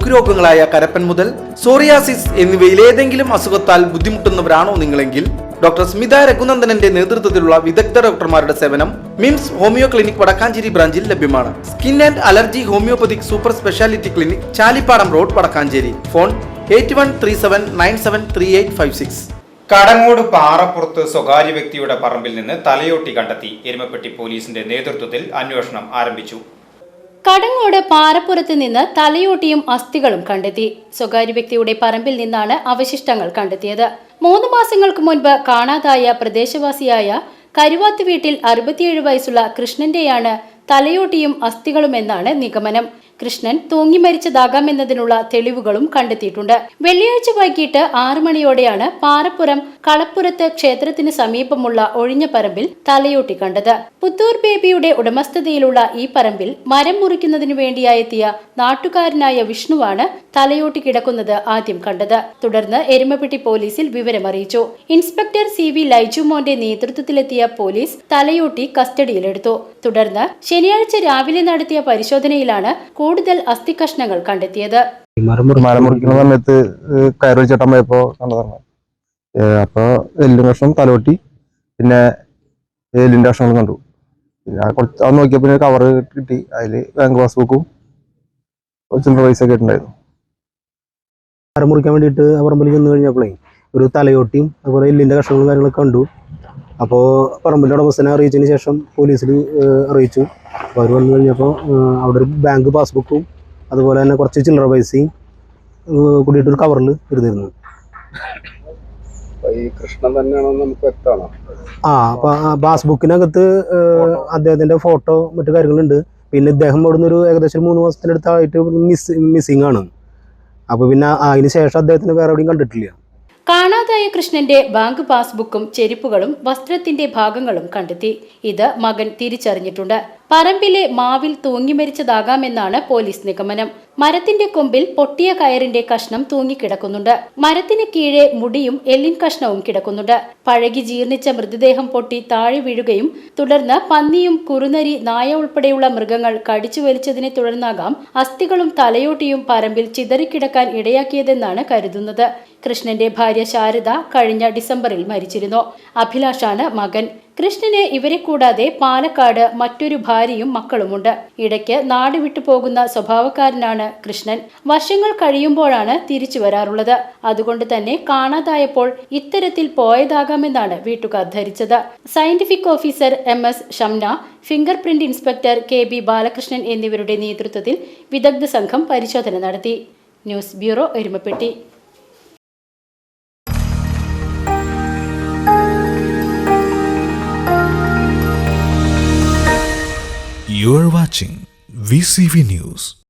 ത്വക്ക് രോഗങ്ങളായ കരപ്പൻ മുതൽ psoriasis എന്നിവയിലേതെങ്കിലും അസുഖത്താൽ ബുദ്ധിമുട്ടുന്നവരാണോ നിങ്ങളെങ്കിൽ doctor Smitha രഘുനന്ദനന്റെ നേതൃത്വത്തിലുള്ള വിദഗ്ധ ഡോക്ടർമാരുടെ സേവനം മിംസ് ഹോമിയോ ക്ലിനിക് വടക്കാഞ്ചേരി ബ്രാഞ്ചിൽ ലഭ്യമാണ്. Skin and allergy homeopathic super speciality clinic, Chalippadam road, Vadakkanchery. Phone 8137973856. Kadangode പാറപ്പുറത്ത് സ്വകാര്യ വ്യക്തിയുടെ പറമ്പിൽ നിന്ന് തലയോട്ടി കണ്ടെത്തി. എരുമപ്പെട്ടി പോലീസിന്റെ നേതൃത്വത്തിൽ അന്വേഷണം ആരംഭിച്ചു. കടങ്ങോട് പാറപ്പുറത്ത് നിന്ന് തലയോട്ടിയും അസ്ഥികളും കണ്ടെത്തി. സ്വകാര്യ വ്യക്തിയുടെ പറമ്പിൽ നിന്നാണ് അവശിഷ്ടങ്ങൾ കണ്ടെത്തിയത്. 3 മാസങ്ങൾക്ക് മുൻപ് കാണാതായ പ്രദേശവാസിയായ കരുവാത്ത് വീട്ടിൽ 67 വയസ്സുള്ള കൃഷ്ണന്റെയാണ് തലയോട്ടിയും അസ്ഥികളുമെന്നാണ് നിഗമനം. കൃഷ്ണൻ തൂങ്ങി മരിച്ചതാകാമെന്നതിനുള്ള തെളിവുകളും കണ്ടെത്തിയിട്ടുണ്ട്. വെള്ളിയാഴ്ച വൈകിട്ട് 6 മണിയോടെയാണ് പാറപ്പുറം കളപ്പുറത്ത് ക്ഷേത്രത്തിന് സമീപമുള്ള ഒഴിഞ്ഞ പറമ്പിൽ തലയോട്ടി കണ്ടത്. പുത്തൂർ ബേബിയുടെ ഉടമസ്ഥതയിലുള്ള ഈ പറമ്പിൽ മരം മുറിക്കുന്നതിനു വേണ്ടിയായെത്തിയ നാട്ടുകാരനായ വിഷ്ണുവാണ് തലയോട്ടി കിടക്കുന്നത് ആദ്യം കണ്ടത്. തുടർന്ന് എരുമപ്പെട്ടി പോലീസിൽ വിവരമറിയിച്ചു. ഇൻസ്പെക്ടർ CV ലൈജുമോന്റെ നേതൃത്വത്തിലെത്തിയ പോലീസ് തലയോട്ടി കസ്റ്റഡിയിലെടുത്തു. തുടർന്ന് ശനിയാഴ്ച രാവിലെ നടത്തിയ പരിശോധനയിലാണ് കൂടുതൽ അസ്ഥി കഷ്ണങ്ങൾ കണ്ടെത്തിയത്. മരം മുറിക്കുന്ന സമയത്ത് കയറി ചേട്ടൻ പോയപ്പോ കണ്ടതാണ്. അപ്പൊ എല്ലും കഷ്ണം, തലോട്ടി, പിന്നെ എല്ലിന്റെ കഷ്ണങ്ങൾ കണ്ടു. പിന്നെ അത് നോക്കിയപ്പോ കവറ് കിട്ടി. അതില് ബാങ്ക് പാസ്ബുക്കും ചില്ലറ പൈസ ഒക്കെ ഉണ്ടായിരുന്നു. മരം മുറിക്കാൻ വേണ്ടിയിട്ട് പറമ്പിൽ ചെന്ന് കഴിഞ്ഞപ്പോഴേ ഒരു തലയോട്ടിയും അതുപോലെ എല്ലിന്റെ കഷ്ണങ്ങളും കാര്യങ്ങളൊക്കെ കണ്ടു. അപ്പോൾ പറമ്പിൻ്റെ ഉടമസ്ഥനെ അറിയിച്ചതിന് ശേഷം പോലീസിൽ അറിയിച്ചു. അപ്പോൾ അവർ വന്നു കഴിഞ്ഞപ്പോൾ അവിടെ ഒരു ബാങ്ക് പാസ്ബുക്കും അതുപോലെ തന്നെ കുറച്ച് ചില്ലറ പൈസയും കൂടിയിട്ടൊരു കവറിൽ ഇരുന്നിരുന്നു. ഈ കൃഷ്ണൻ തന്നെയാണോ നമുക്ക് വ്യക്തമാണോ? അപ്പോൾ പാസ്ബുക്കിനകത്ത് അദ്ദേഹത്തിൻ്റെ ഫോട്ടോ മറ്റു കാര്യങ്ങളുണ്ട്. പിന്നെ ഇദ്ദേഹം അവിടുന്ന് ഒരു ഏകദേശം 3 മാസത്തിനടുത്തായിട്ട് മിസ്സിംഗ് ആണ്. അപ്പോൾ പിന്നെ അതിന് ശേഷം അദ്ദേഹത്തിന് വേറെ എവിടെയും കണ്ടിട്ടില്ല. കാണാതായ കൃഷ്ണന്റെ ബാങ്ക് പാസ്ബുക്കും ചെരുപ്പുകളും വസ്ത്രത്തിന്റെ ഭാഗങ്ങളും കണ്ടെത്തി. ഇത് മകൻ തിരിച്ചറിഞ്ഞിട്ടുണ്ട്. പറമ്പിലെ മാവിൽ തൂങ്ങി മരിച്ചതാകാമെന്നാണ് പോലീസ് നിഗമനം. മരത്തിന്റെ കൊമ്പിൽ പൊട്ടിയ കയറിന്റെ കഷ്ണം തൂങ്ങിക്കിടക്കുന്നുണ്ട്. മരത്തിന് കീഴെ മുടിയും എല്ലിൻ കഷ്ണവും കിടക്കുന്നുണ്ട്. പഴകി ജീർണിച്ച മൃതദേഹം പൊട്ടി താഴെ വീഴുകയും തുടർന്ന് പന്നിയും കുറുനരി, നായ ഉൾപ്പെടെയുള്ള മൃഗങ്ങൾ കടിച്ചു വലിച്ചതിനെ തുടർന്നാകാം അസ്ഥികളും തലയോട്ടിയും പറമ്പിൽ ചിതറിക്കിടക്കാൻ ഇടയാക്കിയതെന്നാണ് കരുതുന്നത്. കൃഷ്ണന്റെ ഭാര്യ ശാരദ കഴിഞ്ഞ ഡിസംബറിൽ മരിച്ചിരുന്നു. അഭിലാഷാണ് മകൻ. കൃഷ്ണന് ഇവരെ കൂടാതെ പാലക്കാട് മറ്റൊരു ഭാര്യയും മക്കളുമുണ്ട്. ഇടയ്ക്ക് നാട് വിട്ടു പോകുന്ന സ്വഭാവക്കാരനാണ് കൃഷ്ണൻ. വർഷങ്ങൾ കഴിയുമ്പോഴാണ് തിരിച്ചു വരാറുള്ളത്. അതുകൊണ്ട് തന്നെ കാണാതായപ്പോൾ ഇത്തരത്തിൽ പോയതാകാമെന്നാണ് വീട്ടുകാർ ധരിച്ചത്. Scientific officer MS Shamna, finger print inspector KB Balakrishnan എന്നിവരുടെ നേതൃത്വത്തിൽ വിദഗ്ധ സംഘം പരിശോധന നടത്തി. News bureau, Erumappetty. You are watching VCV News.